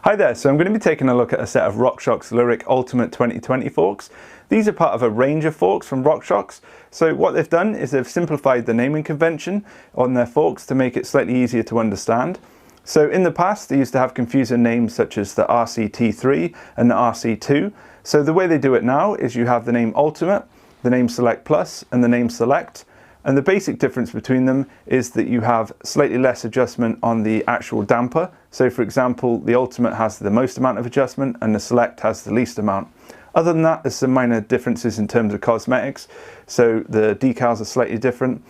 Hi there, so I'm going to be taking a look at a set of RockShox Lyrik Ultimate 2020 forks. These are part of a range of forks from RockShox. So what they've done is they've simplified the naming convention on their forks to make it slightly easier to understand. So in the past they used to have confusing names such as the RCT3 and the RC2. So the way they do it now is you have the name Ultimate, the name Select Plus and the name Select. And the basic difference between them is that you have slightly less adjustment on the actual damper. So for example, the Ultimate has the most amount of adjustment and the Select has the least amount. Other than that, there's some minor differences in terms of cosmetics. So the decals are slightly different,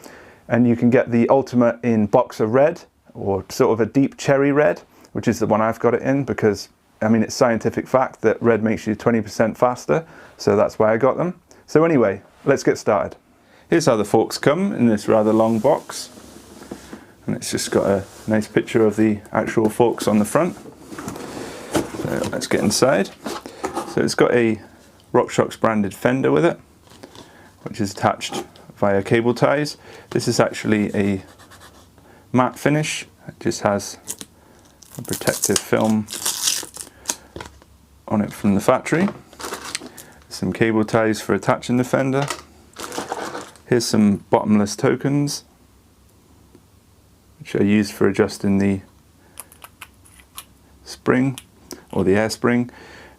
and you can get the Ultimate in Boxer Red, or sort of a deep cherry red, which is the one I've got it in because, I mean, it's scientific fact that red makes you 20% faster. So that's why I got them. So anyway, let's get started. Here's how the forks come in this rather long box, and it's just got a nice picture of the actual forks on the front. So let's get inside. So it's got a RockShox branded fender with it, which is attached via cable ties. This is actually a matte finish. It just has a protective film on it from the factory. Some cable ties for attaching the fender. Here's some bottomless tokens, which are used for adjusting the spring or the air spring.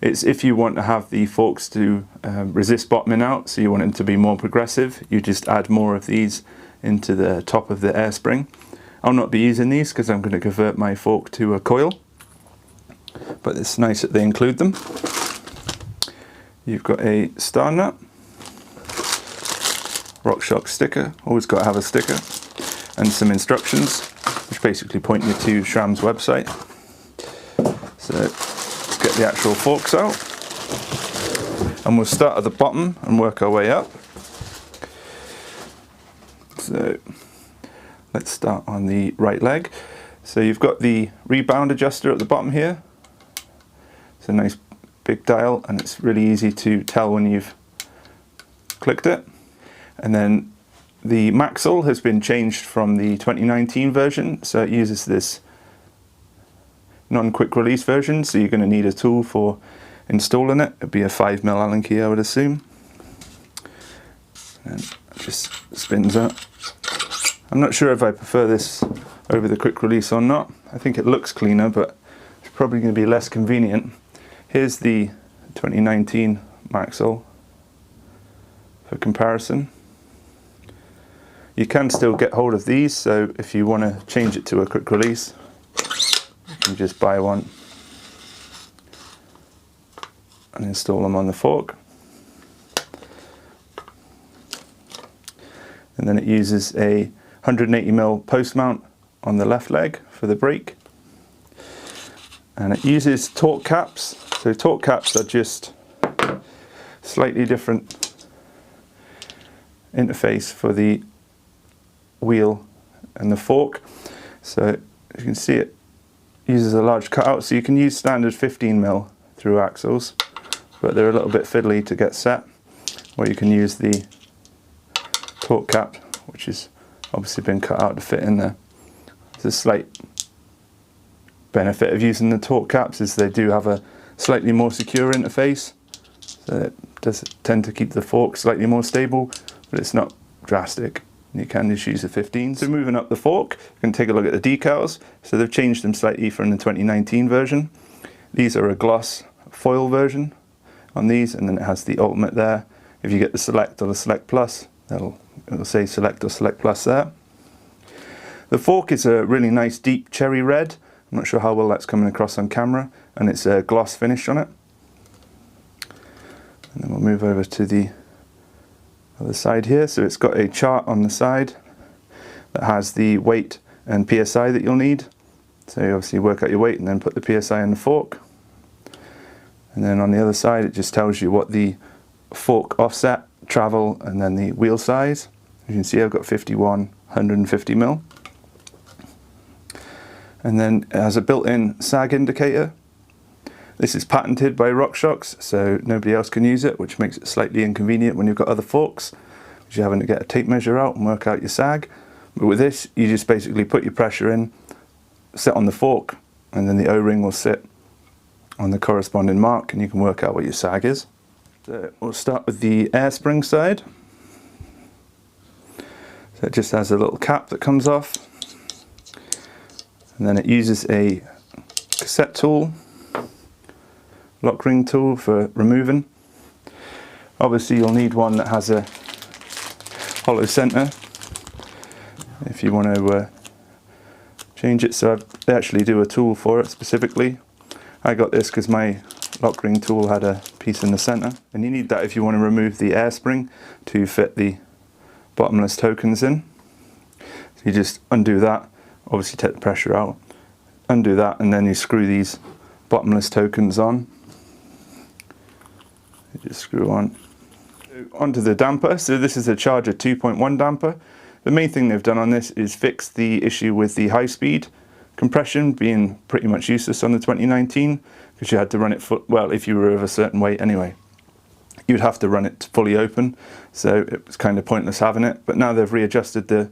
It's if you want to have the forks to resist bottoming out, so you want them to be more progressive, you just add more of these into the top of the air spring. I'll not be using these because I'm going to convert my fork to a coil, but it's nice that they include them. You've got a star nut, RockShox sticker, always got to have a sticker, and some instructions which basically point you to SRAM's website. So let's get the actual forks out, and we'll start at the bottom and work our way up. So let's start on the right leg. So you've got the Rebound Adjuster at the bottom here. It's a nice big dial, and it's really easy to tell when you've clicked it. And then the Maxle has been changed from the 2019 version, so it uses this non-quick release version, so you're going to need a tool for installing it. It'd be a 5mm Allen key, I would assume. And it just spins out. I'm not sure if I prefer this over the quick release or not. I think it looks cleaner, but it's probably going to be less convenient. Here's the 2019 Maxle for comparison. You can still get hold of these, so if you want to change it to a quick release, you can just buy one and install them on the fork. And then it uses a 180mm post mount on the left leg for the brake. And it uses torque caps. So torque caps are just slightly different interface for the wheel and the fork. So you can see it uses a large cutout, so you can use standard 15mm through axles, but they're a little bit fiddly to get set, or you can use the torque cap, which has obviously been cut out to fit in there. There's a slight benefit of using the torque caps is they do have a slightly more secure interface, so it does tend to keep the fork slightly more stable, but it's not drastic. You can just use a 15. So moving up the fork, you can take a look at the decals. So they've changed them slightly from the 2019 version. These are a gloss foil version on these, and then it has the Ultimate there. If you get the Select or the Select Plus, it'll say Select or Select Plus there. The fork is a really nice deep cherry red. I'm not sure how well that's coming across on camera, and it's a gloss finish on it. And then we'll move over to the other side here. So it's got a chart on the side that has the weight and PSI that you'll need. So you obviously work out your weight and then put the PSI in the fork. And then on the other side it just tells you what the fork offset, travel, and then the wheel size. As you can see, I've got 51 150mm. And then it has a built-in Sag Indicator. This is patented by RockShox, so nobody else can use it, which makes it slightly inconvenient when you've got other forks, because you're having to get a tape measure out and work out your sag. But with this, you just basically put your pressure in, sit on the fork, and then the O-ring will sit on the corresponding mark, and you can work out what your sag is. So we'll start with the air spring side. So it just has a little cap that comes off, and then it uses a cassette tool, lock ring tool for removing. Obviously you'll need one that has a hollow center if you want to change it, so they actually do a tool for it specifically. I got this because my lock ring tool had a piece in the center, and you need that if you want to remove the air spring to fit the bottomless tokens in. So you just undo that, obviously take the pressure out, undo that, and then you screw these bottomless tokens on. You just screw on. Onto the damper. So this is a Charger 2.1 damper. The main thing they've done on this is fix the issue with the high speed compression being pretty much useless on the 2019, because you had to run it well, if you were of a certain weight anyway, you'd have to run it fully open, so it was kind of pointless having it. But now they've readjusted the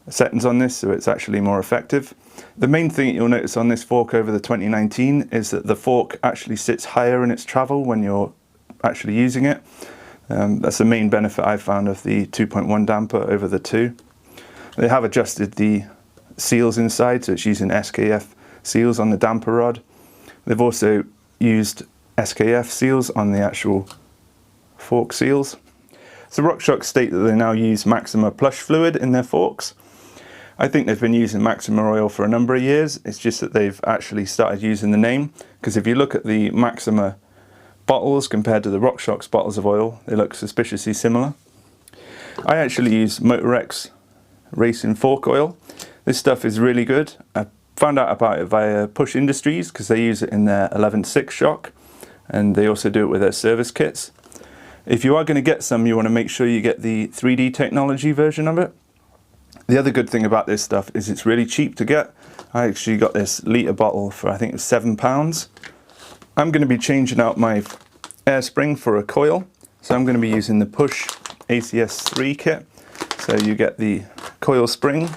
settings on this, so it's actually more effective. The main thing you'll notice on this fork over the 2019 is that the fork actually sits higher in its travel when you're actually using it. That's the main benefit I've found of the 2.1 damper over the 2. They have adjusted the seals inside, so it's using SKF seals on the damper rod. They've also used SKF seals on the actual fork seals. So RockShox state that they now use Maxima plush fluid in their forks. I think they've been using Maxima oil for a number of years. It's just that they've actually started using the name, because if you look at the Maxima bottles compared to the RockShox bottles of oil, they look suspiciously similar. I actually use Motorex racing fork oil. This stuff is really good. I found out about it via Push Industries because they use it in their 11.6 shock, and they also do it with their service kits. If you are going to get some, you want to make sure you get the 3D technology version of it. The other good thing about this stuff is it's really cheap to get. I actually got this litre bottle for, I think it was £7. I'm going to be changing out my air spring for a coil, so I'm going to be using the Push ACS3 kit. So you get the coil spring,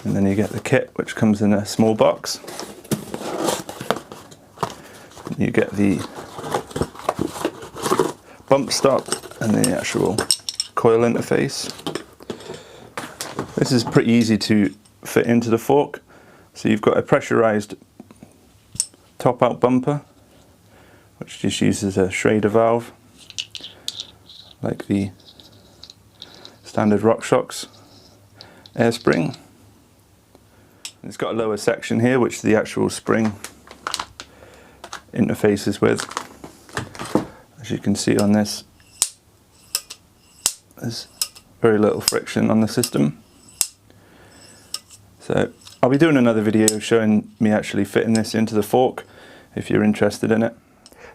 and then you get the kit, which comes in a small box. You get the bump stop and the actual coil interface. This is pretty easy to fit into the fork. So you've got a pressurized top out bumper, which just uses a Schrader valve, like the standard RockShox air spring. It's got a lower section here, which the actual spring interfaces with. As you can see on this, there's very little friction on the system. So I'll be doing another video showing me actually fitting this into the fork if you're interested in it.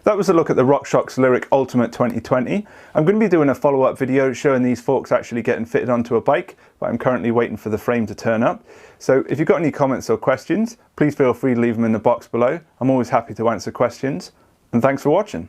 That was a look at the RockShox Lyrik Ultimate 2020. I'm going to be doing a follow-up video showing these forks actually getting fitted onto a bike, but I'm currently waiting for the frame to turn up. So if you've got any comments or questions, please feel free to leave them in the box below. I'm always happy to answer questions, and thanks for watching.